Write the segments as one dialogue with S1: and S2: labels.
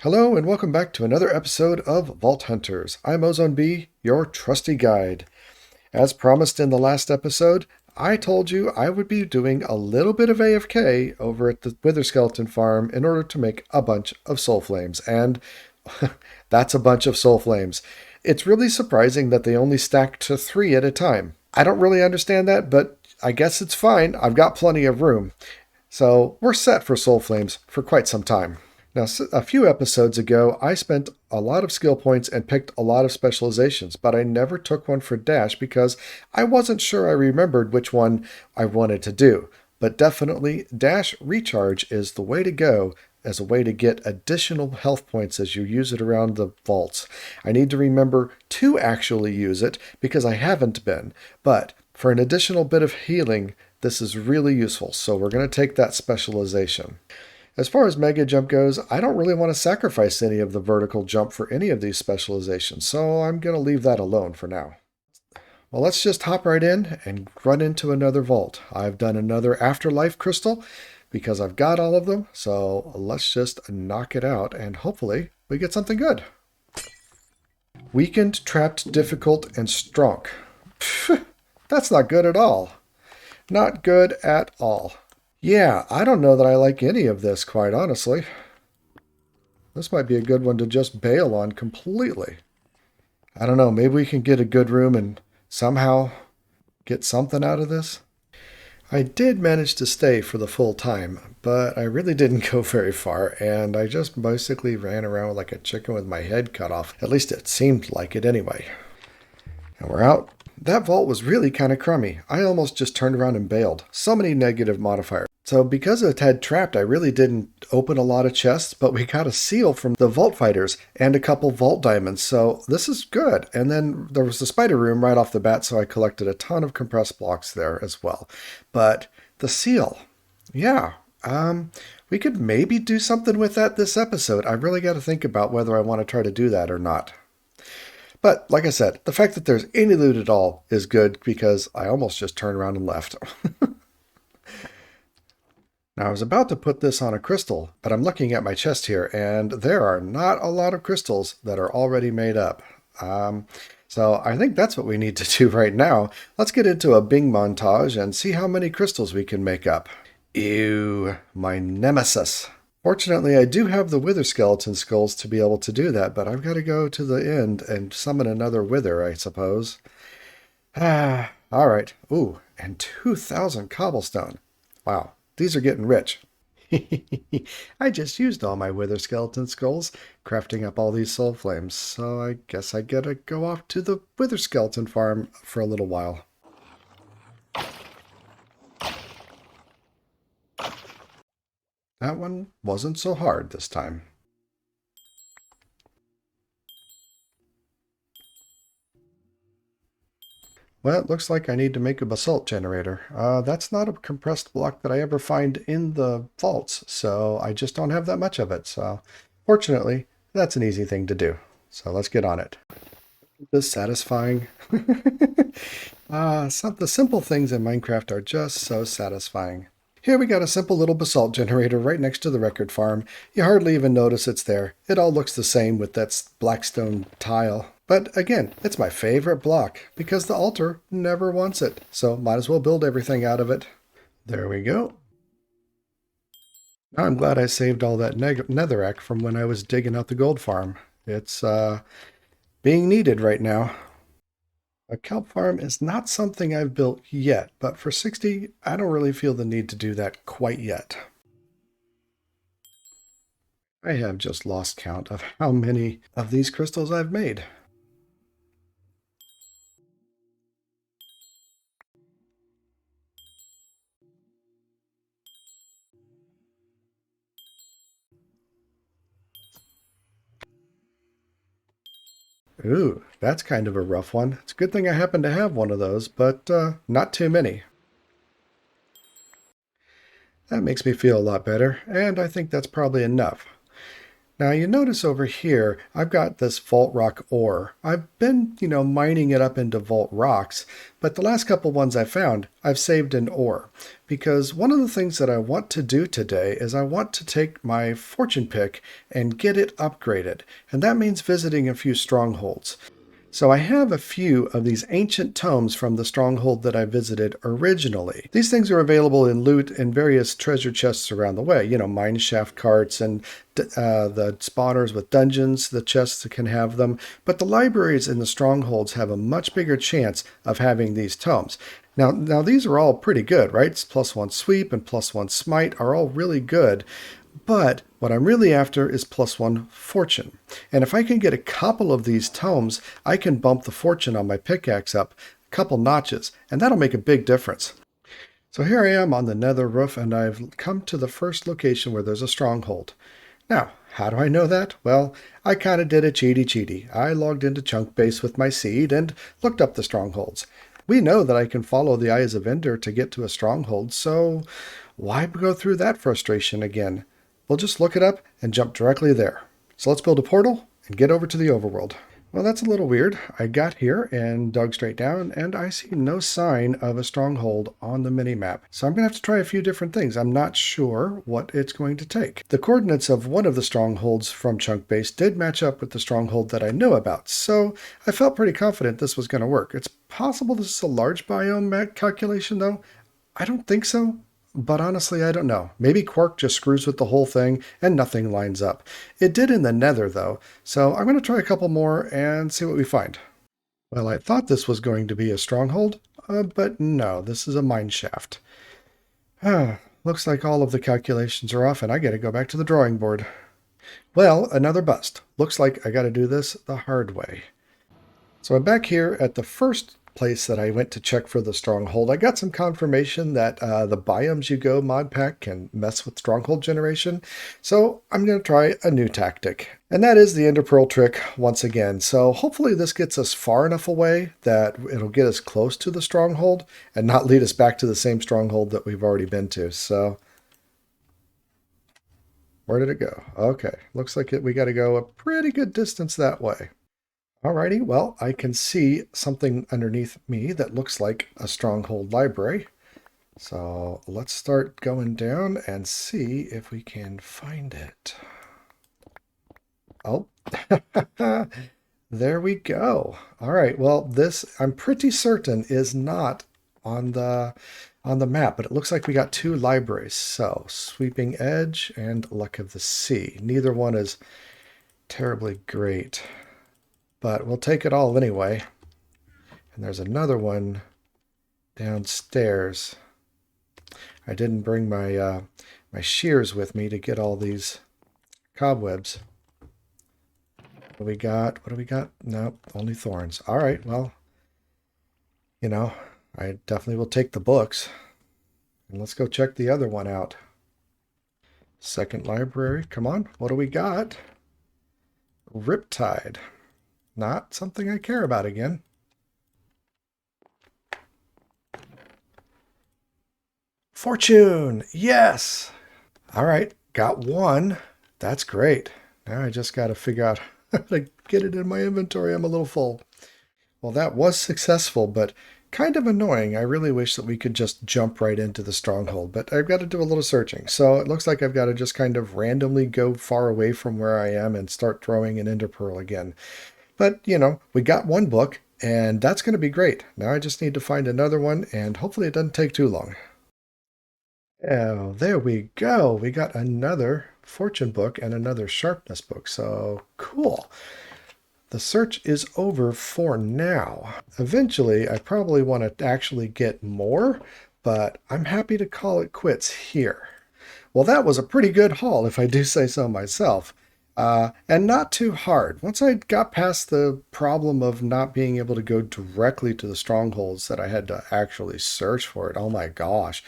S1: Hello and welcome back to another episode of Vault Hunters. I'm OzoneB, your trusty guide. As promised in the last episode, I told you I would be doing a little bit of AFK over at the Wither Skeleton farm in order to make a bunch of soul flames, and that's a bunch of soul flames. It's really surprising that they only stack to 3 at a time. I don't really understand that, but I guess it's fine. I've got plenty of room. So we're set for soul flames for quite some time. Now, a few episodes ago, I spent a lot of skill points and picked a lot of specializations, but I never took one for Dash because I wasn't sure I remembered which one I wanted to do. But definitely, Dash Recharge is the way to go as a way to get additional health points as you use it around the vaults. I need to remember to actually use it because I haven't been, but for an additional bit of healing, this is really useful, so we're going to take that specialization. As far as Mega Jump goes, I don't really want to sacrifice any of the vertical jump for any of these specializations, so I'm going to leave that alone for now. Well, let's just hop right in and run into another vault. I've done another Afterlife Crystal because I've got all of them, so let's just knock it out and hopefully we get something good. Weakened, Trapped, Difficult, and Strong. That's not good at all. Not good at all. Yeah, I don't know that I like any of this, quite honestly. This might be a good one to just bail on completely. I don't know, maybe we can get a good room and somehow get something out of this. I did manage to stay for the full time, but I really didn't go very far, and I just basically ran around like a chicken with my head cut off. At least it seemed like it anyway. And we're out. That vault was really kind of crummy. I almost just turned around and bailed. So many negative modifiers. So because it had trapped, I really didn't open a lot of chests, but we got a seal from the vault fighters and a couple vault diamonds. So this is good. And then there was the spider room right off the bat, so I collected a ton of compressed blocks there as well. But the seal, yeah, we could maybe do something with that this episode. I really got to think about whether I want to try to do that or not. But like I said, the fact that there's any loot at all is good because I almost just turned around and left. Now I was about to put this on a crystal, but I'm looking at my chest here and there are not a lot of crystals that are already made up. So I think that's what we need to do right now. Let's get into a Bing montage and see how many crystals we can make up. Ew, my nemesis. Fortunately, I do have the Wither Skeleton skulls to be able to do that, but I've got to go to the end and summon another Wither, I suppose. All right. Ooh, and 2,000 cobblestone. Wow, these are getting rich. I just used all my Wither Skeleton skulls, crafting up all these soul flames, so I guess I gotta go off to the Wither Skeleton farm for a little while. That one wasn't so hard this time. Well, it looks like I need to make a basalt generator. That's not a compressed block that I ever find in the vaults, so I just don't have that much of it. So fortunately, that's an easy thing to do. So let's get on it. This is satisfying. The simple things in Minecraft are just so satisfying. Here we got a simple little basalt generator right next to the record farm. You hardly even notice it's there. It all looks the same with that blackstone tile. But again, it's my favorite block because the altar never wants it. So might as well build everything out of it. There we go. Now I'm glad I saved all that netherrack from when I was digging out the gold farm. It's being needed right now. A kelp farm is not something I've built yet, but for 60, I don't really feel the need to do that quite yet. I have just lost count of how many of these crystals I've made. Ooh, that's kind of a rough one. It's a good thing I happen to have one of those, but not too many. That makes me feel a lot better, and I think that's probably enough. Now you notice over here, I've got this vault rock ore. I've been, mining it up into vault rocks, but the last couple ones I found, I've saved in ore. Because one of the things that I want to do today is I want to take my fortune pick and get it upgraded. And that means visiting a few strongholds. So I have a few of these ancient tomes from the stronghold that I visited originally. These things are available in loot in various treasure chests around the way. Mine shaft carts and the spawners with dungeons, the chests that can have them. But the libraries in the strongholds have a much bigger chance of having these tomes. Now these are all pretty good, right? +1 sweep and +1 smite are all really good. But what I'm really after is +1 fortune. And if I can get a couple of these tomes, I can bump the fortune on my pickaxe up a couple notches, and that'll make a big difference. So here I am on the nether roof, and I've come to the first location where there's a stronghold. Now, how do I know that? Well, I kind of did a cheaty. I logged into Chunkbase with my seed and looked up the strongholds. We know that I can follow the Eyes of Ender to get to a stronghold, so why go through that frustration again? We'll just look it up and jump directly there. So let's build a portal and get over to the overworld. Well, that's a little weird. I got here and dug straight down, and I see no sign of a stronghold on the minimap. So I'm going to have to try a few different things. I'm not sure what it's going to take. The coordinates of one of the strongholds from Chunkbase did match up with the stronghold that I knew about, so I felt pretty confident this was going to work. It's possible this is a large biome calculation, though. I don't think so. But honestly, I don't know. Maybe Quark just screws with the whole thing and nothing lines up. It did in the nether, though, so I'm going to try a couple more and see what we find. Well, I thought this was going to be a stronghold, but no, this is a mine shaft. Looks like all of the calculations are off and I got to go back to the drawing board. Well, another bust. Looks like I got to do this the hard way. So I'm back here at the first place that I went to check for the stronghold. I got some confirmation that the Biomes You Go mod pack can mess with stronghold generation, so I'm going to try a new tactic. And that is the Ender Pearl trick once again. So hopefully this gets us far enough away that it'll get us close to the stronghold and not lead us back to the same stronghold that we've already been to. So where did it go? Okay, looks like we got to go a pretty good distance that way. Alrighty, well, I can see something underneath me that looks like a stronghold library. So let's start going down and see if we can find it. Oh, there we go. All right, well, this I'm pretty certain is not on the map, but it looks like we got two libraries. So Sweeping Edge and Luck of the Sea. Neither one is terribly great. But we'll take it all anyway. And there's another one downstairs. I didn't bring my my shears with me to get all these cobwebs. What do we got? What do we got? Nope, only thorns. All right, well, I definitely will take the books. And let's go check the other one out. Second library. Come on, what do we got? Riptide. Not something I care about again. Fortune! Yes! All right, got one. That's great. Now I just got to figure out how to get it in my inventory. I'm a little full. Well, that was successful, but kind of annoying. I really wish that we could just jump right into the stronghold, but I've got to do a little searching. So it looks like I've got to just kind of randomly go far away from where I am and start throwing an ender pearl again. But, we got one book, and that's going to be great. Now I just need to find another one, and hopefully it doesn't take too long. Oh, there we go. We got another fortune book and another sharpness book, so cool. The search is over for now. Eventually, I probably want to actually get more, but I'm happy to call it quits here. Well, that was a pretty good haul, if I do say so myself. And not too hard. Once I got past the problem of not being able to go directly to the strongholds that I had to actually search for it, oh my gosh,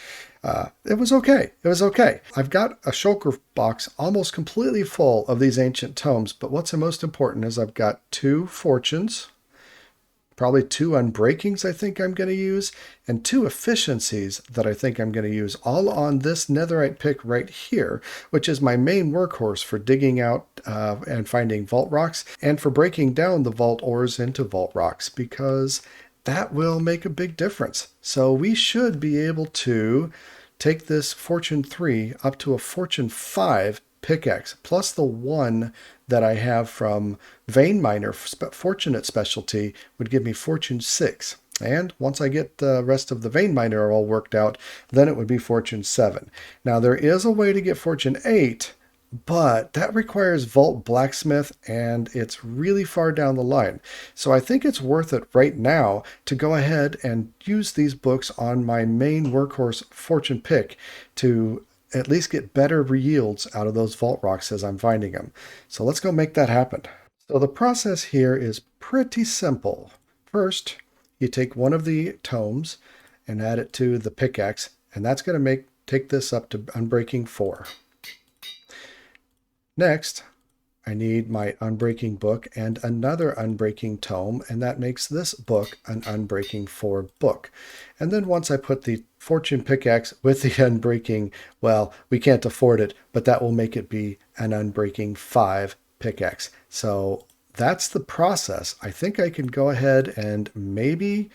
S1: it was okay. It was okay. I've got a shulker box almost completely full of these ancient tomes, but what's the most important is I've got 2 fortunes, probably 2 unbreakings I think I'm going to use, and 2 efficiencies that I think I'm going to use, all on this netherite pick right here, which is my main workhorse for digging out and finding vault rocks, and for breaking down the vault ores into vault rocks, because that will make a big difference. So we should be able to take this Fortune 3 up to a Fortune 5 pickaxe, plus the one that I have from Vein Miner, Fortunate Specialty, would give me Fortune 6. And once I get the rest of the Vein Miner all worked out, then it would be Fortune 7. Now, there is a way to get Fortune 8, but that requires Vault Blacksmith, and it's really far down the line. So I think it's worth it right now to go ahead and use these books on my main workhorse Fortune pick to at least get better yields out of those vault rocks as I'm finding them. So let's go make that happen. So the process here is pretty simple. First, you take one of the tomes and add it to the pickaxe, and that's going to take this up to Unbreaking 4. Next, I need my Unbreaking book and another Unbreaking tome, and that makes this book an Unbreaking 4 book. And then once I put the Fortune pickaxe with the Unbreaking, well, we can't afford it, but that will make it be an Unbreaking 5 pickaxe. So that's the process. I think I can go ahead and maybe...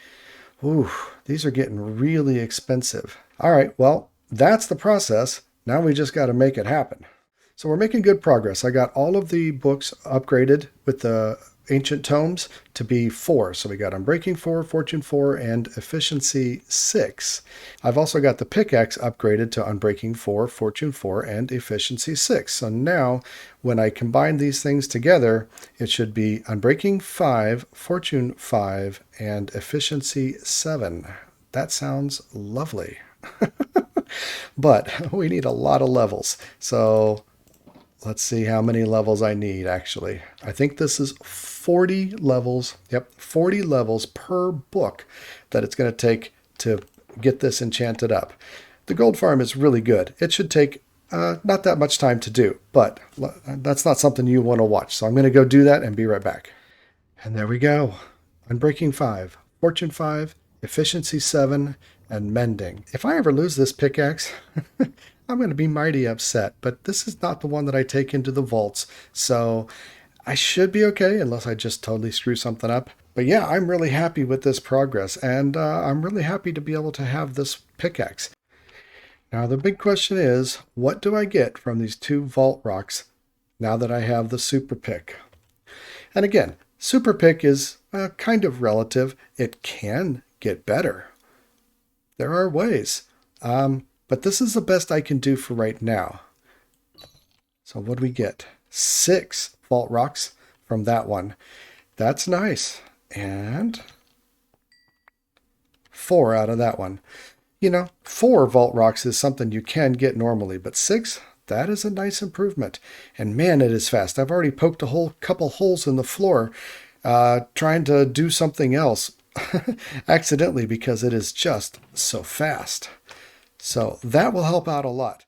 S1: Ooh, these are getting really expensive. All right, well, that's the process. Now we just got to make it happen. So we're making good progress. I got all of the books upgraded with the Ancient Tomes to be 4. So we got Unbreaking 4, Fortune 4, and Efficiency 6. I've also got the pickaxe upgraded to Unbreaking 4, Fortune 4, and Efficiency 6. So now when I combine these things together, it should be Unbreaking 5, Fortune 5, and Efficiency 7. That sounds lovely. But we need a lot of levels. So let's see how many levels I need, actually. I think this is 40 levels. Yep, 40 levels per book that it's going to take to get this enchanted up. The gold farm is really good. It should take not that much time to do, but that's not something you want to watch. So I'm going to go do that and be right back. And there we go. Unbreaking 5, Fortune 5, Efficiency 7, and Mending. If I ever lose this pickaxe... I'm going to be mighty upset, but this is not the one that I take into the vaults, so I should be okay unless I just totally screw something up. But yeah, I'm really happy with this progress, and I'm really happy to be able to have this pickaxe. Now the big question is, what do I get from these 2 vault rocks now that I have the super pick? And again, super pick is kind of relative. It can get better. There are ways. But this is the best I can do for right now. So what do we get? 6 vault rocks from that one. That's nice. And 4 out of that one. You know, 4 vault rocks is something you can get normally, but 6, that is a nice improvement. And man, it is fast. I've already poked a whole couple holes in the floor trying to do something else accidentally because it is just so fast. So that will help out a lot.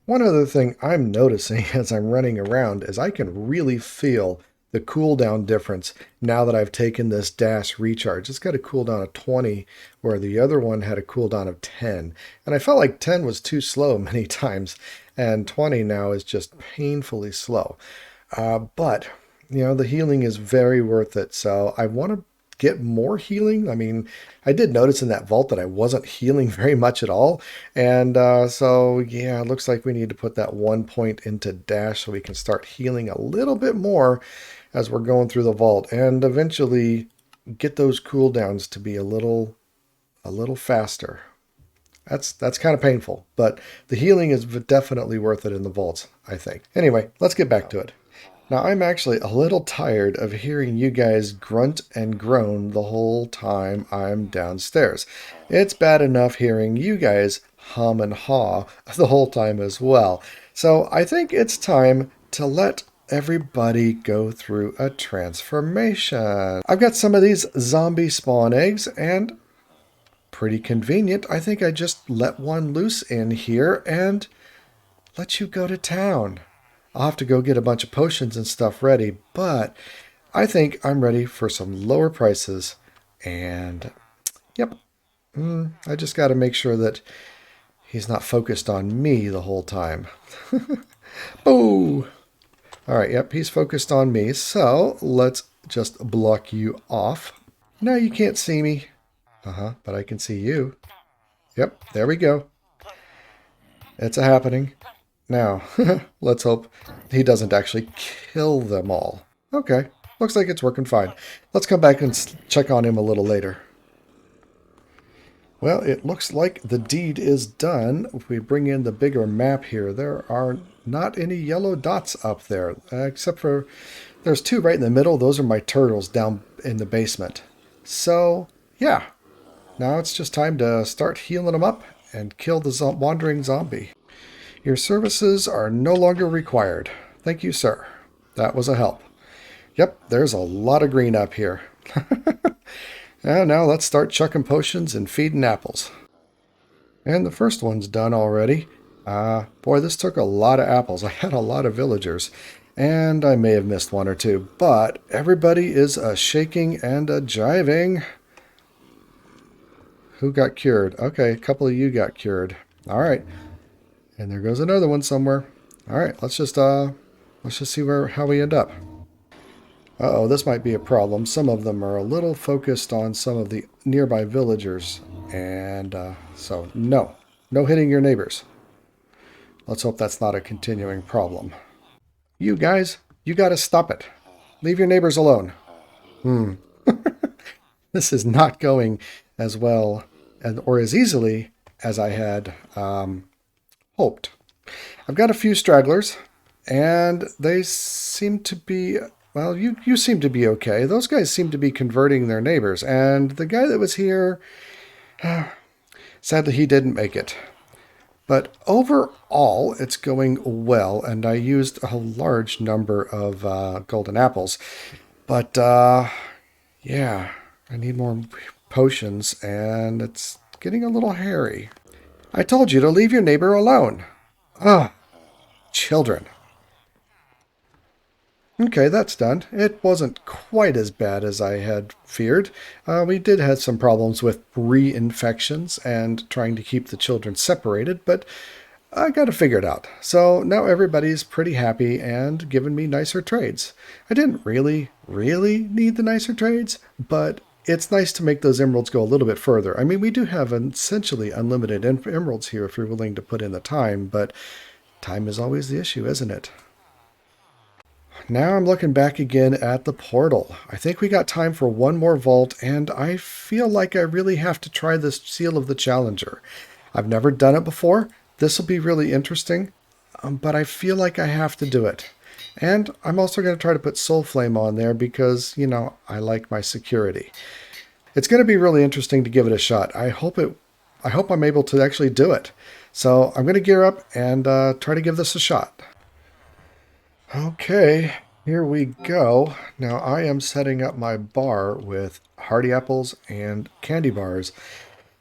S1: One other thing I'm noticing as I'm running around is I can really feel the cooldown difference now that I've taken this dash recharge. It's got a cooldown of 20 where the other one had a cooldown of 10. And I felt like 10 was too slow many times, and 20 now is just painfully slow. But, you know, the healing is very worth it. So I want to get more healing. I mean, I did notice in that vault that I wasn't healing very much at all. And so, yeah, it looks like we need to put that 1 point into dash so we can start healing a little bit more as we're going through the vault and eventually get those cooldowns to be a little faster. That's kind of painful, but the healing is definitely worth it in the vaults, I think. Anyway, let's get back to it. Now, I'm actually a little tired of hearing you guys grunt and groan the whole time I'm downstairs. It's bad enough hearing you guys hum and haw the whole time as well. So I think it's time to let everybody go through a transformation. I've got some of these zombie spawn eggs, and pretty convenient. I think I just let one loose in here and let you go to town. I'll have to go get a bunch of potions and stuff ready, but I think I'm ready for some lower prices. And, yep, I just got to make sure that he's not focused on me the whole time. Oh! All right, yep, he's focused on me. So let's just block you off. No, you can't see me. But I can see you. Yep, there we go. It's a happening. Now, let's hope he doesn't actually kill them all. Okay, looks like it's working fine. Let's come back and check on him a little later. Well, it looks like the deed is done. If we bring in the bigger map here, there are not any yellow dots up there, except for there's two right in the middle. Those are my turtles down in the basement. So, yeah, now it's just time to start healing them up and kill the wandering zombie. Your services are no longer required. Thank you, sir. That was a help. Yep, there's a lot of green up here. And now let's start chucking potions and feeding apples. And the first one's done already. Boy, this took a lot of apples. I had a lot of villagers. And I may have missed one or two. But everybody is shaking and jiving. Who got cured? Okay, a couple of you got cured. All right. And there goes another one somewhere. All right, let's just see how we end up. Uh-oh, this might be a problem. Some of them are a little focused on some of the nearby villagers. And so, no hitting your neighbors. Let's hope that's not a continuing problem. You guys, you got to stop it. Leave your neighbors alone. This is not going as well or as easily as I had hoped. I've got a few stragglers, and they seem to be... Well, you seem to be okay. Those guys seem to be converting their neighbors. And the guy that was here, sadly, he didn't make it. But overall, it's going well. And I used a large number of golden apples. But, yeah, I need more potions. And it's getting a little hairy. I told you to leave your neighbor alone. Children. Okay, that's done. It wasn't quite as bad as I had feared. We did have some problems with reinfections and trying to keep the children separated, but I got to figure it out. So now everybody's pretty happy and giving me nicer trades. I didn't really need the nicer trades, but it's nice to make those emeralds go a little bit further. I mean, we do have essentially unlimited emeralds here if you're willing to put in the time, but time is always the issue, isn't it? Now I'm looking back again at the portal. I think we got time for one more vault, and I feel like I really have to try this Seal of the Challenger. I've never done it before. This will be really interesting, but I feel like I have to do it. And I'm also going to try to put Soul Flame on there because, you know, I like my security. It's going to be really interesting to give it a shot. I hope I'm able to actually do it. So I'm going to gear up and try to give this a shot. Okay, here we go. Now I am setting up my bar with hearty apples and candy bars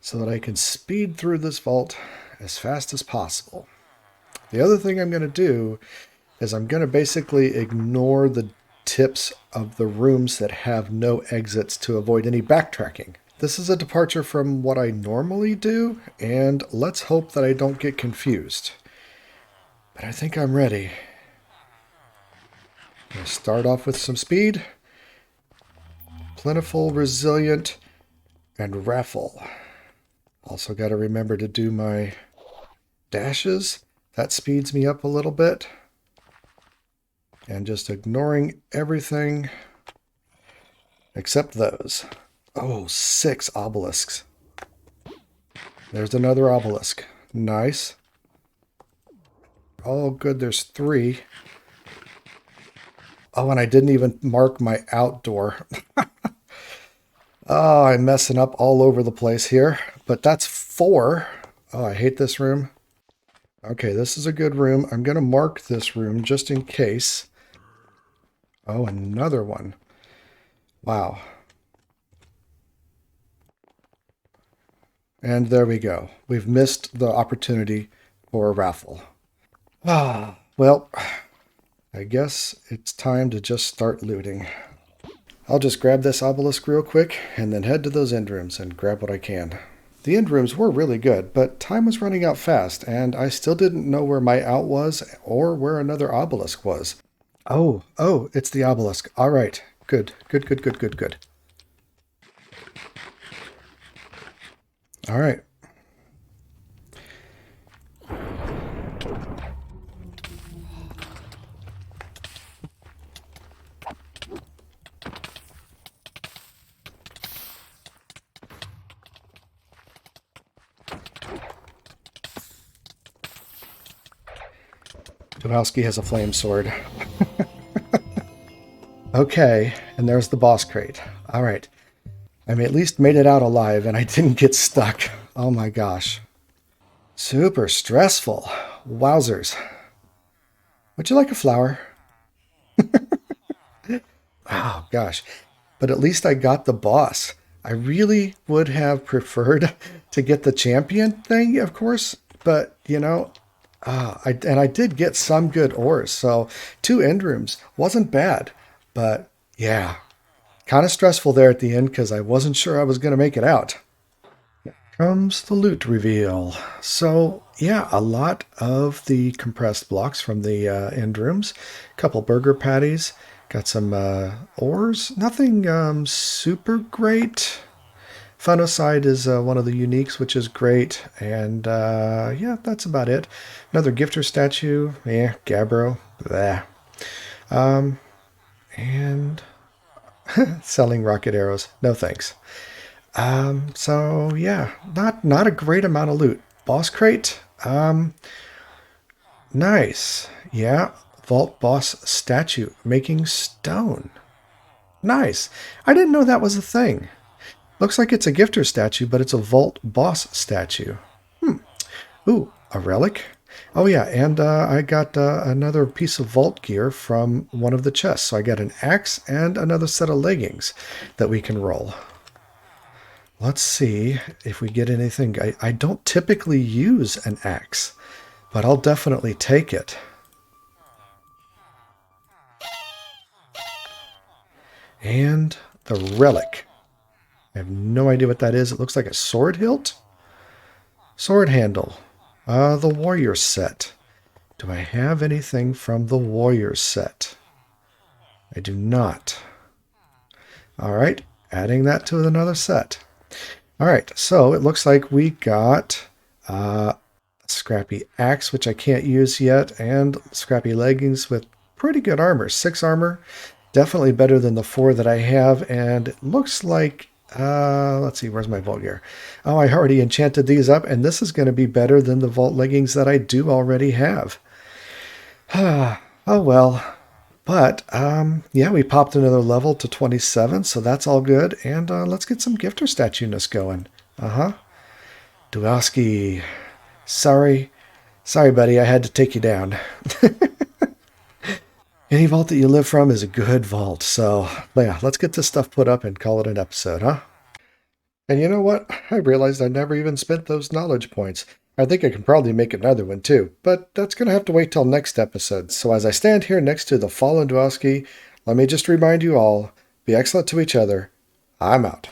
S1: so that I can speed through this vault as fast as possible. The other thing I'm going to do is I'm going to basically ignore the tips of the rooms that have no exits to avoid any backtracking. This is a departure from what I normally do, and let's hope that I don't get confused. But I think I'm ready. I'm going to start off with some speed, plentiful, resilient, and raffle. Also got to remember to do my dashes. That speeds me up a little bit. And just ignoring everything except those. Oh, 6 obelisks. There's another obelisk. Nice. Oh, good, there's 3. Oh, and I didn't even mark my outdoor. Oh, I'm messing up all over the place here. But that's 4. Oh, I hate this room. Okay, this is a good room. I'm going to mark this room just in case. Oh, another one. Wow. And there we go. We've missed the opportunity for a raffle. Ah, well... I guess it's time to just start looting. I'll just grab this obelisk real quick and then head to those end rooms and grab what I can. The end rooms were really good, but time was running out fast, and I still didn't know where my out was or where another obelisk was. Oh, it's the obelisk. All right. Good. All right. Dubowski has a flame sword. Okay, and there's the boss crate. All right. I at least made it out alive and I didn't get stuck. Oh my gosh. Super stressful. Wowzers. Would you like a flower? Oh gosh. But at least I got the boss. I really would have preferred to get the champion thing, of course, but I did get some good ores, so 2 end rooms wasn't bad. But yeah, kind of stressful there at the end because I wasn't sure I was going to make it out. Comes the loot reveal. So yeah, a lot of the compressed blocks from the end rooms, a couple burger patties, got some ores, nothing super great. Funocide is one of the uniques, which is great. And yeah, that's about it. Another gifter statue. Yeah, Gabbro. Blah. And selling rocket arrows. No thanks. So yeah, not a great amount of loot. Boss crate. Nice. Yeah, vault boss statue making stone. Nice. I didn't know that was a thing. Looks like it's a gifter statue, but it's a vault boss statue. Ooh, a relic? Oh yeah, and I got another piece of vault gear from one of the chests. So I got an axe and another set of leggings that we can roll. Let's see if we get anything. I don't typically use an axe, but I'll definitely take it. And the relic. I have no idea what that is. It looks like a sword hilt? Sword handle. The warrior set. Do I have anything from the warrior set? I do not. All right, adding that to another set. All right, so it looks like we got a scrappy axe, which I can't use yet, and scrappy leggings with pretty good armor. 6 armor, definitely better than the 4 that I have, and it looks like, let's see, where's my vault gear? Oh, I already enchanted these up, and this is going to be better than the vault leggings that I do already have. Oh, well. But, yeah, we popped another level to 27, so that's all good. And let's get some gifter statue-ness going. Dubowski. Sorry, buddy, I had to take you down. Any vault that you live from is a good vault. So, yeah, let's get this stuff put up and call it an episode, huh? And you know what? I realized I never even spent those knowledge points. I think I can probably make another one too, but that's going to have to wait till next episode. So as I stand here next to the fallen Dubowski, let me just remind you all, be excellent to each other. I'm out.